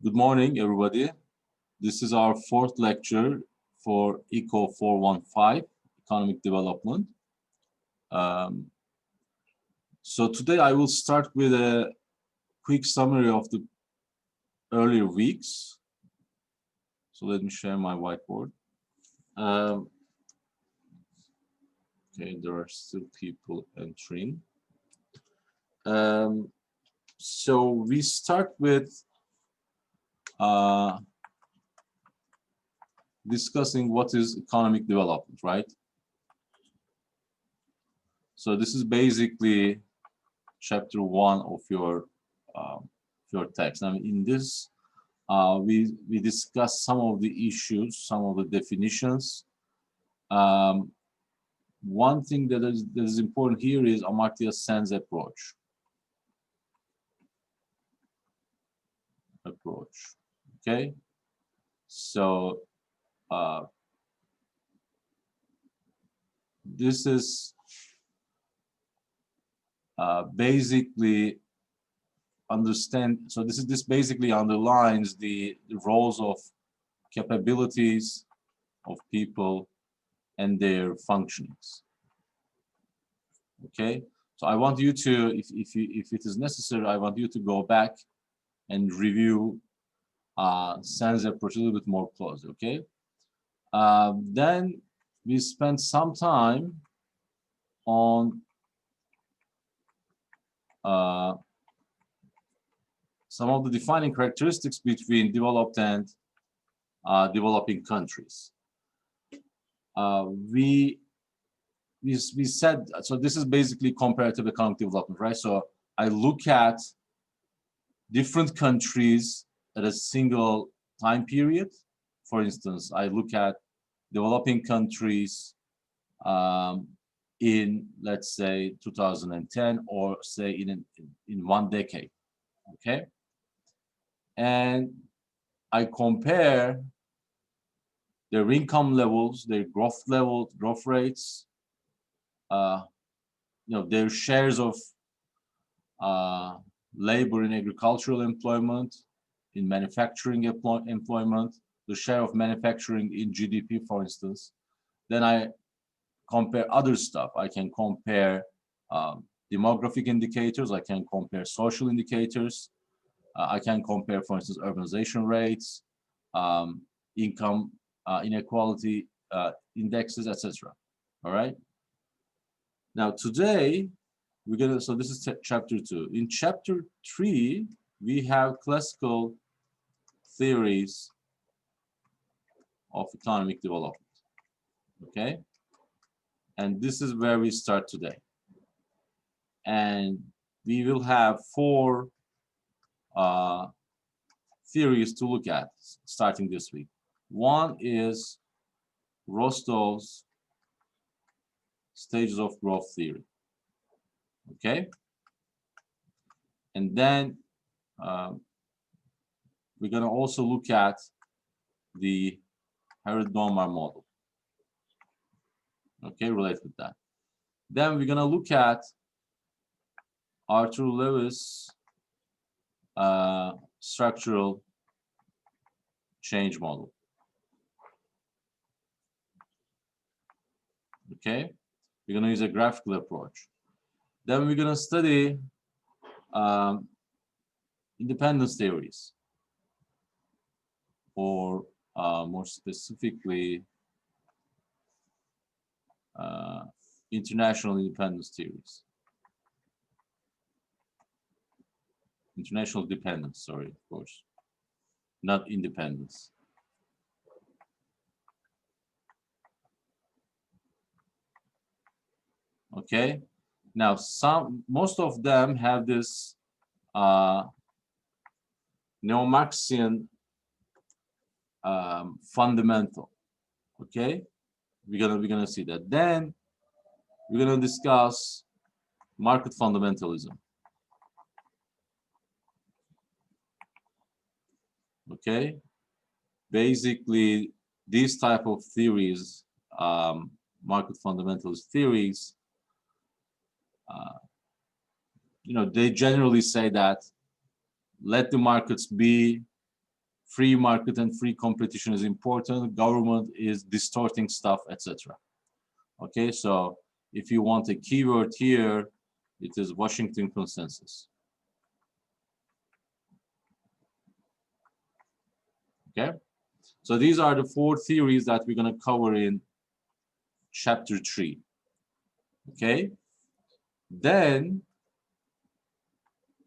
Good morning, everybody. This is our fourth lecture for ECO415, Economic Development. So today I will start with a quick summary of the earlier weeks. So let me share my whiteboard. Okay, there are still people entering. So we start with discussing what is economic development, right? So this is basically chapter 1 of your text. I mean, in this, we discuss some of the issues, some of the definitions. One thing that is important here is Amartya Sen's approach. Okay, so this is basically this basically underlines the roles of capabilities of people and their functionings. Okay, so I want you to, if it is necessary, I want you to go back and review Sen's approach a little bit more closely. Okay, then we spent some time on some of the defining characteristics between developed and developing countries. We said, so this is basically comparative economic development, right? So I look at different countries at a single time period. For instance, I look at developing countries in, let's say, 2010, or say in one decade, okay? And I compare their income levels, their growth rates, their shares of labor in agricultural employment, in manufacturing employment, the share of manufacturing in GDP, for instance. Then I compare other stuff. I can compare demographic indicators. I can compare social indicators. I can compare, for instance, urbanization rates, income inequality indexes, etc. All right. Now today we're gonna. So this is chapter 2. In chapter 3, we have classical theories of economic development. Okay. And this is where we start today. And we will have 4 theories to look at starting this week. One is Rostov's stages of growth theory. Okay, and then we're going to also look at the Harrod-Domar model. Okay, related with that. Then we're going to look at Arthur Lewis' structural change model. Okay, we're going to use a graphical approach. Then we're going to study independence theories, or more specifically, international independence theories. International dependence, sorry, of course, not independence. Okay, now most of them have this neo-Marxian fundamental. Okay, we're gonna see that. Then we're gonna discuss market fundamentalism. Okay, basically these type of theories, market fundamentalist theories, they generally say that let the markets be, free market and free competition is important, government is distorting stuff, etc. Okay, so if you want a keyword here, it is Washington consensus. Okay, so these are the 4 theories that we're going to cover in chapter 3. Okay, then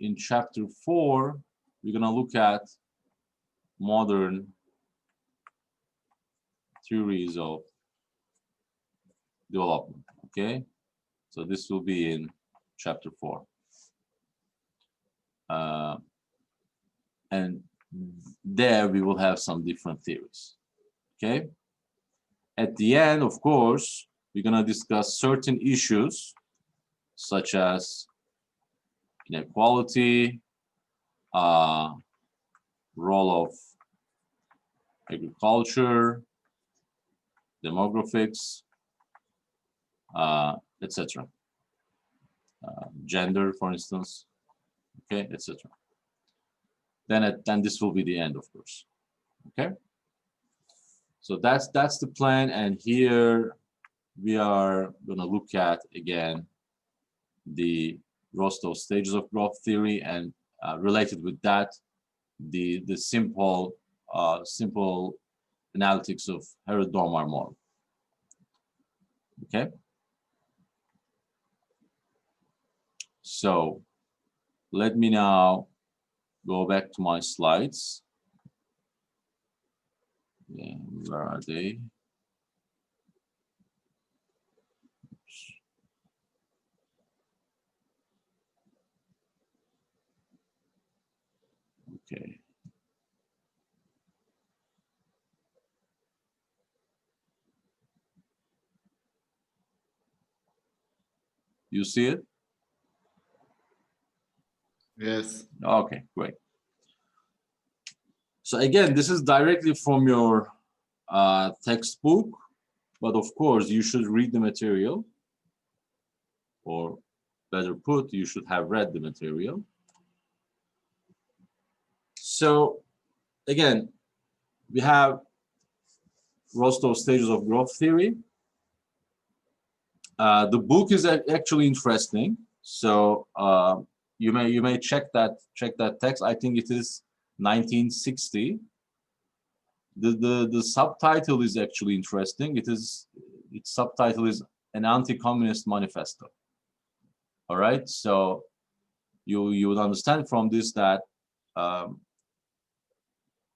in chapter 4, we're going to look at modern theories of development. Okay, so this will be in chapter 4. And there we will have some different theories. Okay, at the end, of course, we're going to discuss certain issues such as inequality, role of agriculture, demographics, etc. Gender, for instance, okay, etc. Then this will be the end, of course. Okay. So that's the plan, and here we are going to look at again the Rostov stages of growth theory, and related with that, the simple analytics of Hacettepe model. Okay. So let me now go back to my slides. Yeah, where are they? Okay. You see it? Yes. Okay, great. So again, this is directly from your textbook, but of course you should read the material, or better put, you should have read the material. So again, we have Rostov stages of growth theory. The book is actually interesting. So you may check that text. I think it is 1960. The subtitle is actually interesting. Its subtitle is An Anti-Communist Manifesto. All right. So you would understand from this that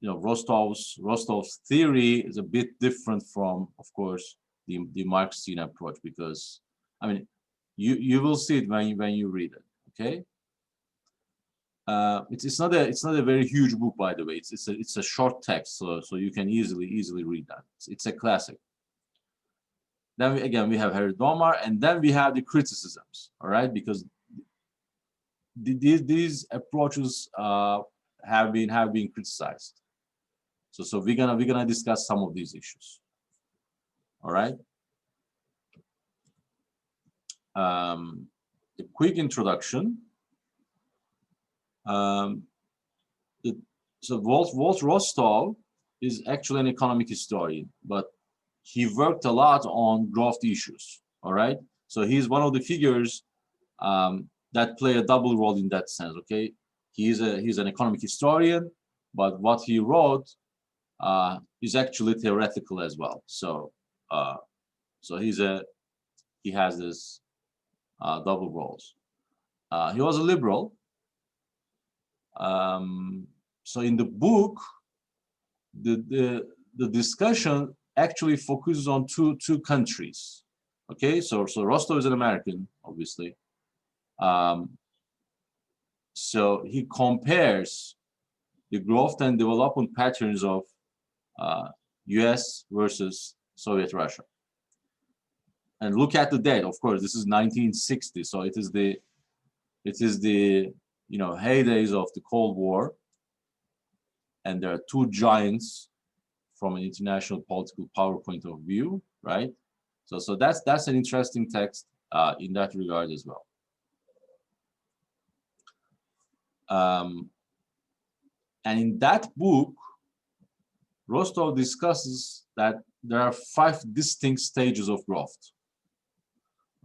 Rostov's theory is a bit different from, of course, the Marxian approach, because I mean you will see it when you read it. Okay. It's not a very huge book, by the way. It's a short text, so you can easily read that. It's a classic. Then we have Hacettepe, and then we have the criticisms. All right, because these approaches have been criticized. So we're gonna discuss some of these issues. All right. A quick introduction. So Walt Rostov is actually an economic historian, but he worked a lot on growth issues. All right, so he's one of the figures that play a double role in that sense. Okay, he's an economic historian, but what he wrote is actually theoretical as well. So he has this double roles. He was a liberal. So in the book, the discussion actually focuses on two countries. Okay, so Rostov is an American, obviously. So he compares the growth and development patterns of US versus Soviet Russia. And look at the date. Of course, this is 1960, so it is the heydays of the Cold War, and there are two giants from an international political power point of view, right? So that's an interesting text in that regard as well. And in that book, Rostov discusses that there are 5 distinct stages of growth.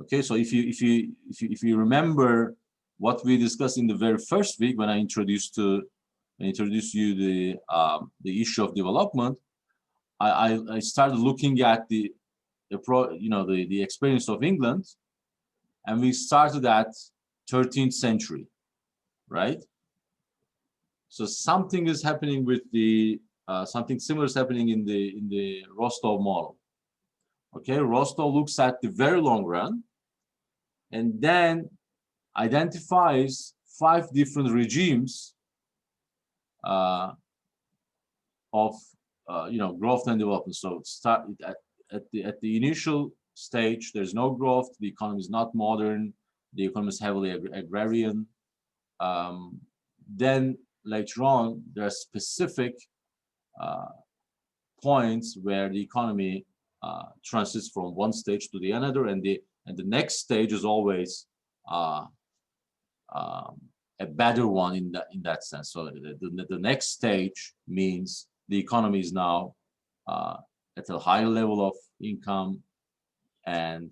Okay, so if you remember what we discussed in the very first week when I introduced you the issue of development, I started looking at the experience of England, and we started at 13th century, right? So something is happening with the something similar is happening in the Rostov model. Okay, Rostov looks at the very long run, and then identifies 5 different regimes of growth and development. So start at the initial stage, there's no growth. The economy is not modern. The economy is heavily agrarian. Then later on, there are specific points where the economy transits from one stage to the another, and the next stage is always a better one in that sense. So the next stage means the economy is now at a higher level of income and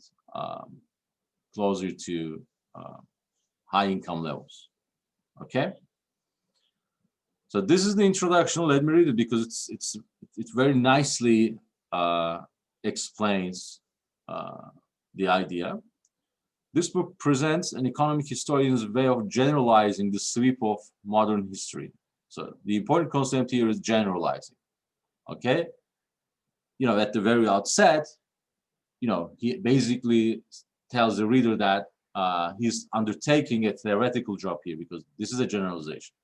closer to high income levels. Okay. So this is the introduction. Let me read it because it very nicely explains the idea. This book presents an economic historian's way of generalizing the sweep of modern history. So the important concept here is generalizing. Okay, at the very outset, he basically tells the reader that he's undertaking a theoretical job here because this is a generalization.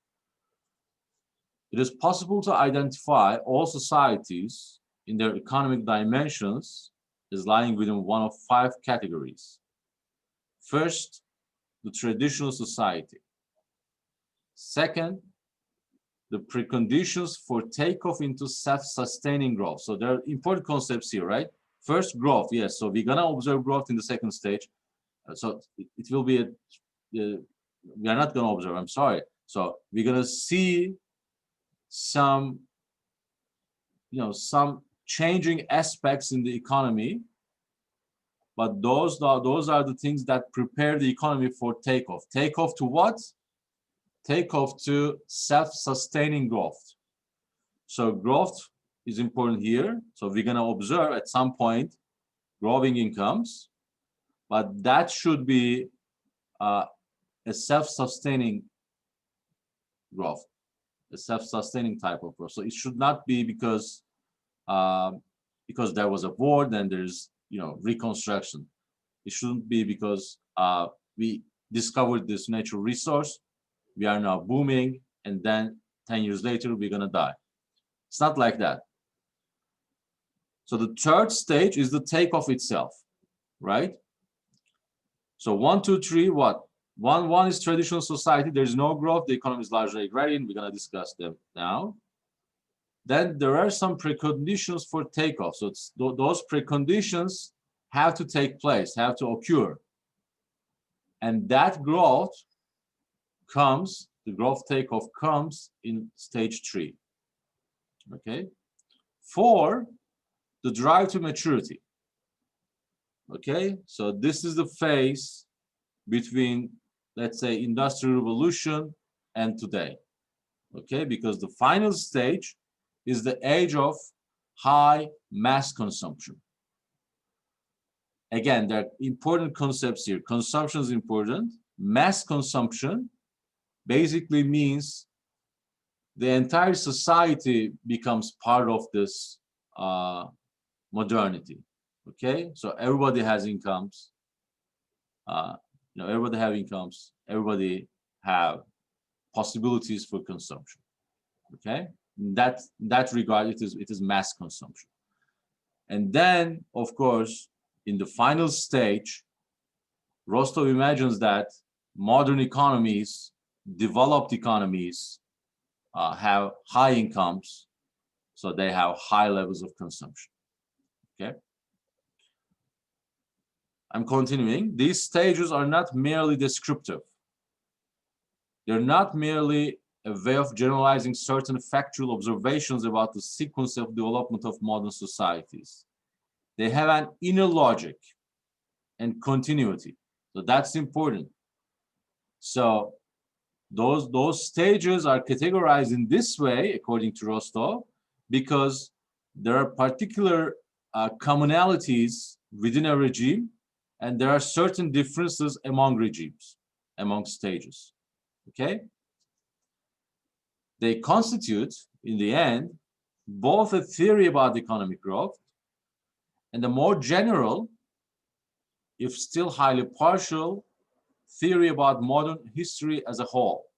It is possible to identify all societies in their economic dimensions as lying within one of 5 categories. First, the traditional society. Second, the preconditions for takeoff into self-sustaining growth. So there are important concepts here, right? First, growth, yes. So we're gonna observe growth in the second stage. So it will be we are not gonna observe, I'm sorry. So we're gonna see some changing aspects in the economy, but those are the things that prepare the economy for takeoff. Takeoff to what? Takeoff to self-sustaining growth. So growth is important here. So we're gonna observe at some point growing incomes, but that should be a self-sustaining growth, a self-sustaining type of growth. So it should not be because there was a war, then there's reconstruction. It shouldn't be because we discovered this natural resource, we are now booming, and then 10 years later we're gonna die. It's not like that. So the third stage is the takeoff itself, right? So 1, 2, 3, what? One is traditional society. There's no growth. The economy is largely agrarian. We're gonna discuss them now. Then there are some preconditions for takeoff. So those preconditions have to take place, have to occur. And that growth comes, the growth takeoff comes in stage 3. Okay. 4, the drive to maturity. Okay. So this is the phase between, let's say, Industrial Revolution and today. Okay. Because the final stage is the age of high mass consumption. Again, there are important concepts here. Consumption is important. Mass consumption basically means the entire society becomes part of this modernity. Okay, so everybody has incomes. Everybody have incomes. Everybody have possibilities for consumption. Okay, in that regard, it is mass consumption. And then, of course, in the final stage, Rostov imagines that modern economies, developed economies, have high incomes, so they have high levels of consumption. Okay. I'm continuing. These stages are not merely descriptive. They're not merely a way of generalizing certain factual observations about the sequence of development of modern societies. They have an inner logic and continuity. So that's important. So those stages are categorized in this way, according to Rostov, because there are particular commonalities within a regime, and there are certain differences among regimes, among stages. Okay? They constitute, in the end, both a theory about economic growth and a more general, if still highly partial, theory about modern history as a whole.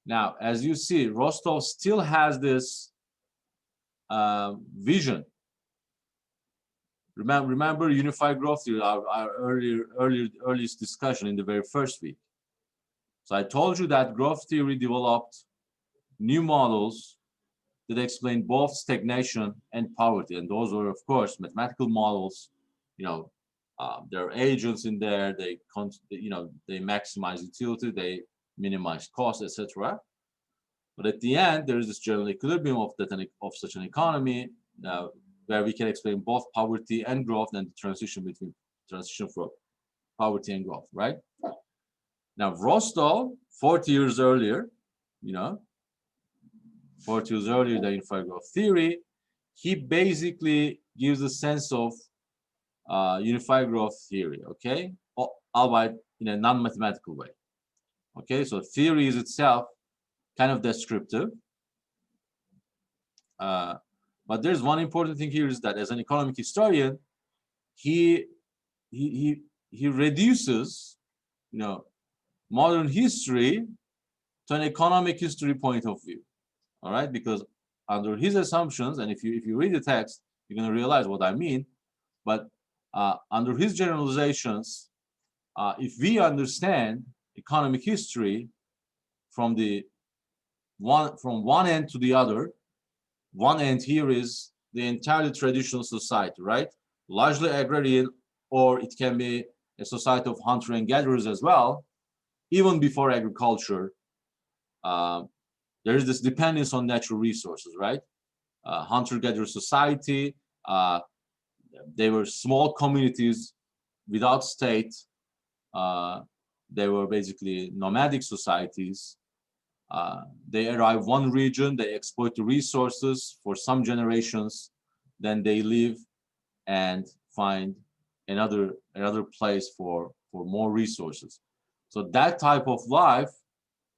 Now, as you see, Rostov still has this vision. Remember unified growth theory, our earliest discussion in the very first week. So I told you that growth theory developed new models that explain both stagnation and poverty, and those were, of course, mathematical models. You know, there are agents in there. They maximize utility, they minimize cost, etc. But at the end, there is this general equilibrium of such an economy where we can explain both poverty and growth, and the transition from poverty and growth, right? Now, Rostov, 40 years earlier, 40 years earlier, the unified growth theory, he basically gives a sense of unified growth theory, okay? Albeit in a non-mathematical way. Okay, so theory is itself kind of descriptive. But there's one important thing here, is that as an economic historian, he reduces, modern history to an economic history point of view. All right, because under his assumptions, and if you read the text, you're going to realize what I mean. But under his generalizations, if we understand economic history from one end to the other, one end here is the entirely traditional society, right? Largely agrarian, or it can be a society of hunter and gatherers as well. Even before agriculture, there is this dependence on natural resources, right? Hunter-gatherer society, they were small communities without state. They were basically nomadic societies. They arrive one region, they exploit the resources for some generations, then they leave and find another place for more resources. So that type of life,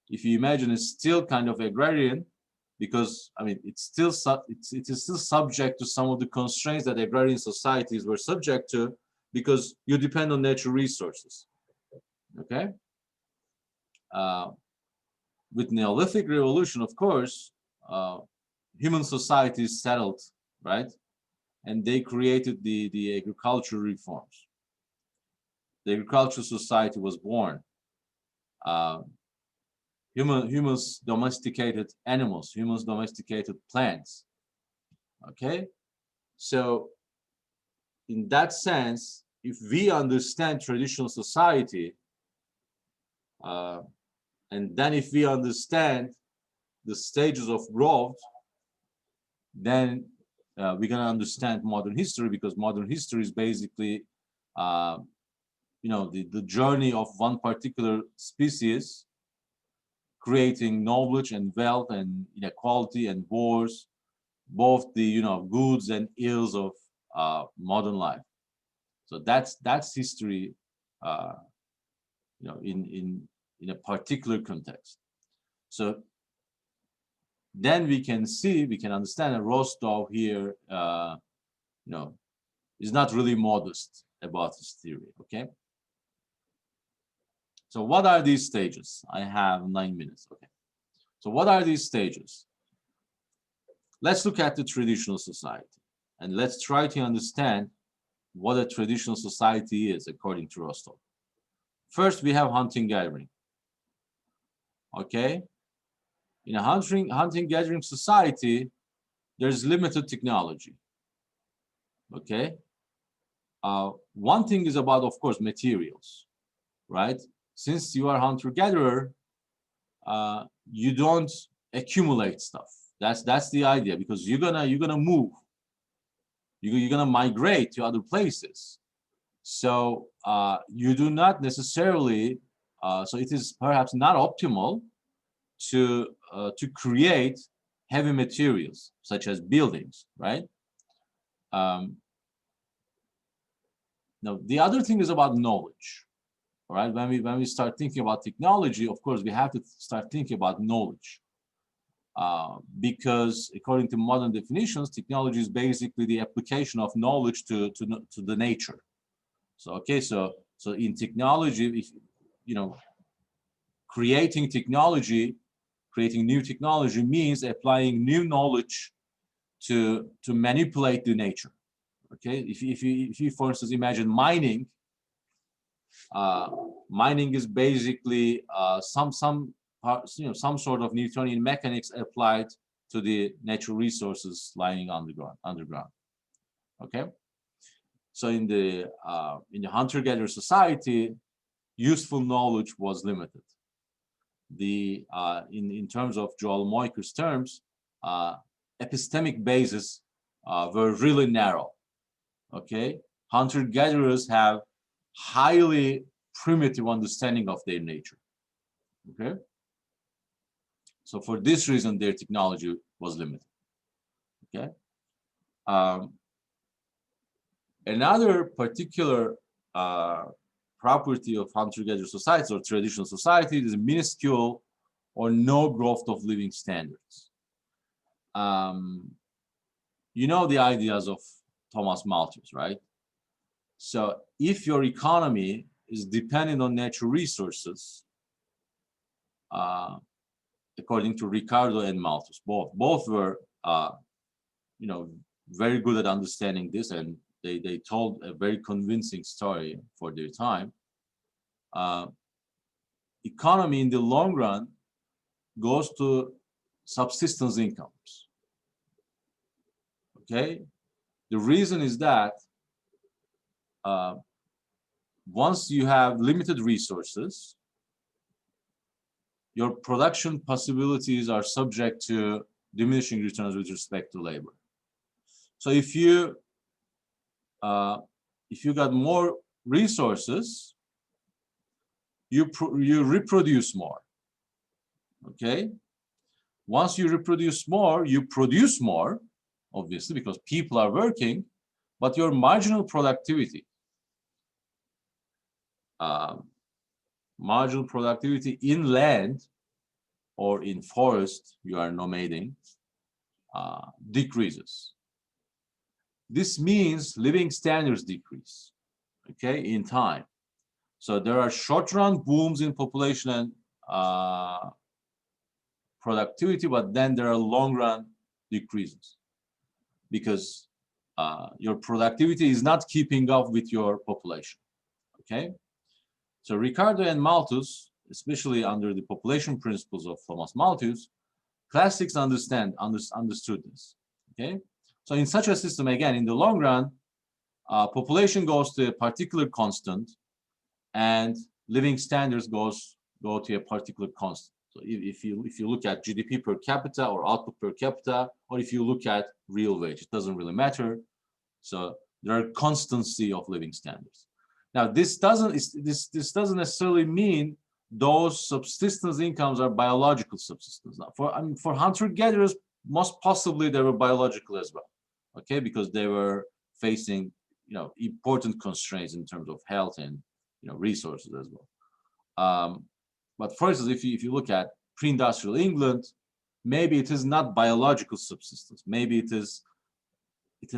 if you imagine, is still kind of agrarian, because it is still subject to some of the constraints that agrarian societies were subject to, because you depend on natural resources. Okay. With Neolithic revolution, of course, human societies settled, right? And they created the agricultural reforms. The agricultural society was born. Humans domesticated animals, humans domesticated plants. Okay? So in that sense, if we understand traditional society, and then if we understand the stages of growth, then we're going to understand modern history, because modern history is basically, the journey of one particular species, creating knowledge and wealth and inequality and wars, both the goods and ills of modern life. So that's history, in a particular context. So then we can understand that Rostov here, is not really modest about his theory. Okay. So what are these stages? I have 9 minutes. Okay. So what are these stages? Let's look at the traditional society, and let's try to understand what a traditional society is according to Rostov. First, we have hunting gathering. Okay. In a hunting gathering society, there's limited technology. Okay. One thing is about, of course, materials, right? Since you are hunter-gatherer, you don't accumulate stuff. That's the idea, because you're gonna move. You're gonna migrate to other places. So you do not necessarily. So it is perhaps not optimal to create heavy materials such as buildings, right? Now the other thing is about knowledge. All right, when we start thinking about technology, of course we have to start thinking about knowledge, because according to modern definitions, technology is basically the application of knowledge to the nature. So okay, so in technology, if you know, creating new technology means applying new knowledge to manipulate the nature. Okay, if you for instance imagine mining. Mining is basically some sort of Newtonian mechanics applied to the natural resources lying underground. Okay, so in the hunter-gatherer society, useful knowledge was limited. In terms of Joel Moyker's terms, epistemic bases were really narrow. Okay, hunter-gatherers have highly primitive understanding of their nature. Okay, so for this reason, their technology was limited. Okay, another particular property of hunter-gatherer societies or traditional societies is minuscule or no growth of living standards. You know the ideas of Thomas Malthus, right? So if your economy is dependent on natural resources, according to Ricardo and Malthus, both were very good at understanding this, and they told a very convincing story for their time. Economy in the long run goes to subsistence incomes. Okay, the reason is that once you have limited resources, your production possibilities are subject to diminishing returns with respect to labor. So if you got more resources, you reproduce more. Okay. Once you reproduce more, you produce more, obviously, because people are working, but your marginal productivity, in land or in forest, you are nomading, decreases. This means living standards decrease, okay, in time. So there are short-run booms in population and productivity, but then there are long-run decreases because your productivity is not keeping up with your population, okay? So Ricardo and Malthus, especially under the population principles of Thomas Malthus, classics understood this, okay? So in such a system, again, in the long run, population goes to a particular constant and living standards go to a particular constant. So if you look at GDP per capita or output per capita, or if you look at real wage, it doesn't really matter. So there are constancy of living standards. Now this doesn't necessarily mean those subsistence incomes are biological subsistence. Now, for hunter-gatherers, most possibly they were biological as well, okay, because they were facing important constraints in terms of health and resources as well. But for instance, if you look at pre-industrial England, maybe it is not biological subsistence. Maybe it is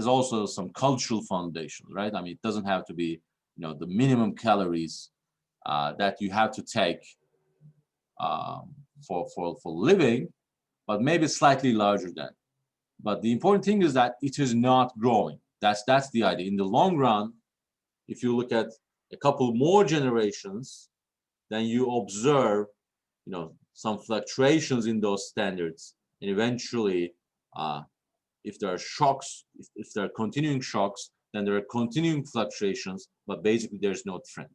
also some cultural foundations, right? I mean, it doesn't have to be the minimum calories that you have to take for living, but maybe slightly larger than. But the important thing is that it is not growing. That's the idea. In the long run, if you look at a couple more generations, then you observe, some fluctuations in those standards, and eventually, if there are shocks, if there are continuing shocks, then there are continuing fluctuations, but basically there's no trend.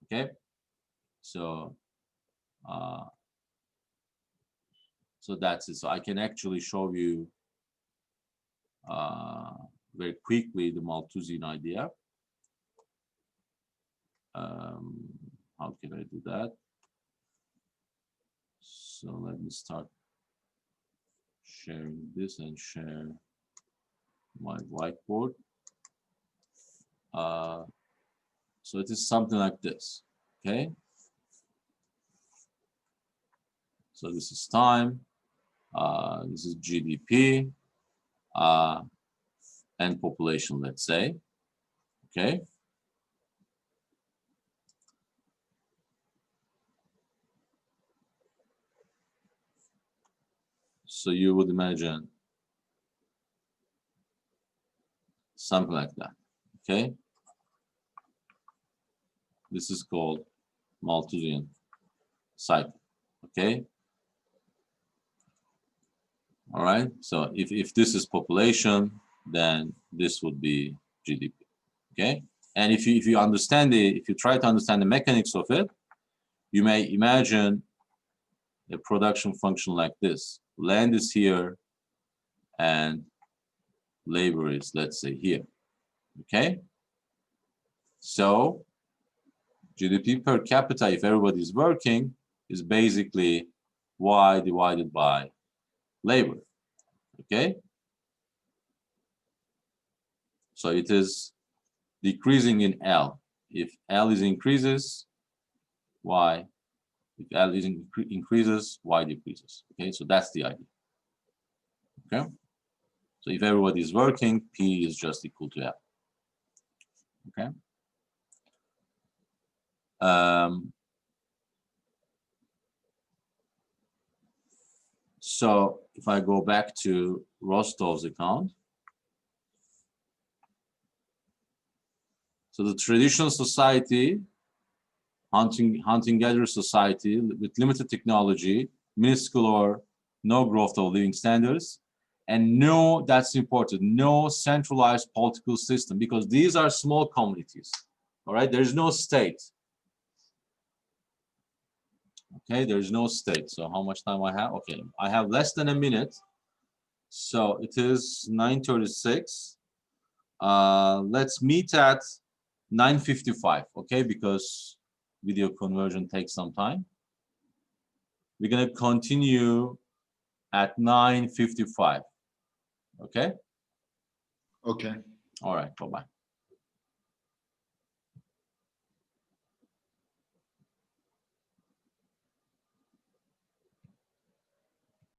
Okay, so So that's it. So I can actually show you very quickly the Malthusian idea. How can I do that? So let me start sharing this and share my whiteboard. So it is something like this, okay? So this is time, this is GDP, and population, let's say, okay? So you would imagine something like that, okay? This is called Malthusian cycle, okay? All right, so if this is population, then this would be GDP, okay? And if you understand if you try to understand the mechanics of it, you may imagine a production function like this. Land is here and labor is, let's say, here, okay? So GDP per capita, if everybody's working, is basically Y divided by labor, okay? So it is decreasing in L. If L is increases, Y. If L is increases, Y decreases, okay? So that's the idea, okay? So if everybody is working, P is just equal to L, okay? So if I go back to Rostov's account, so the traditional society, hunting-gatherer society with limited technology, minuscule or no growth of living standards, and no, that's important, no centralized political system, because these are small communities, all right? There's no state. Okay, there's no state. So how much time I have? Okay, I have less than a minute. So it is 9:36. Let's meet at 9:55, okay? Because video conversion takes some time. We're gonna continue at 9:55, okay? Okay. All right, bye-bye.